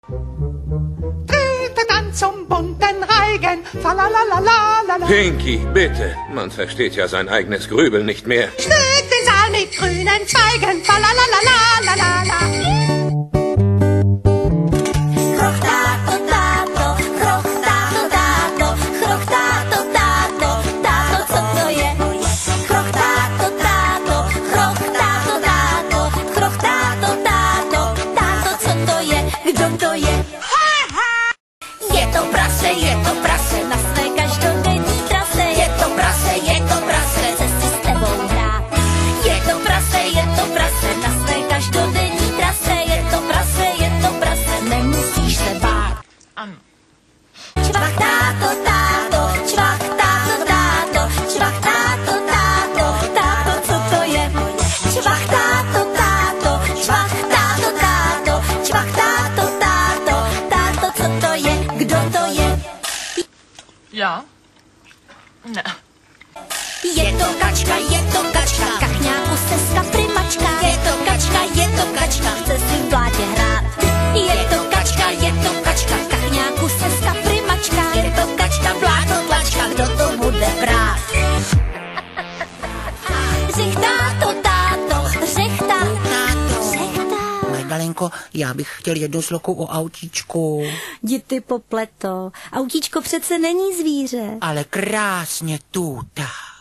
Trete dann zum bunten Reigen, falalalalala. Pinky, bitte. Man versteht ja sein eigenes Grübeln nicht mehr. Schmückt den Saal mit grünen Zweigen, falalalalala. Je to prase na své každodenní trase. Je to prase, chce si s tebou hrát. Je to prase na své každodenní trase. Je to prase, nemusíš se bát. Ano. Čvach táto, táto, čvach táto, táto, čvach táto, táto, táto, co to je? Čvach táto, táto, čvach táto, táto, čvach táto, táto, táto, co to je? Kdo to je? Já? Ne. Je to kačka, kachňáku seska primačka. Je to kačka, chce si v blátě hrát. Je to kačka, kachňáku seska primačka. Je to kačka, bláto tlačka, kdo to bude brát? Řech táto, táto, řech táto. Magdalenko, já bych chtěl jednu sloku o autíčku. Jdi ty popleto, autíčko přece není zvíře. Ale krásně tutá.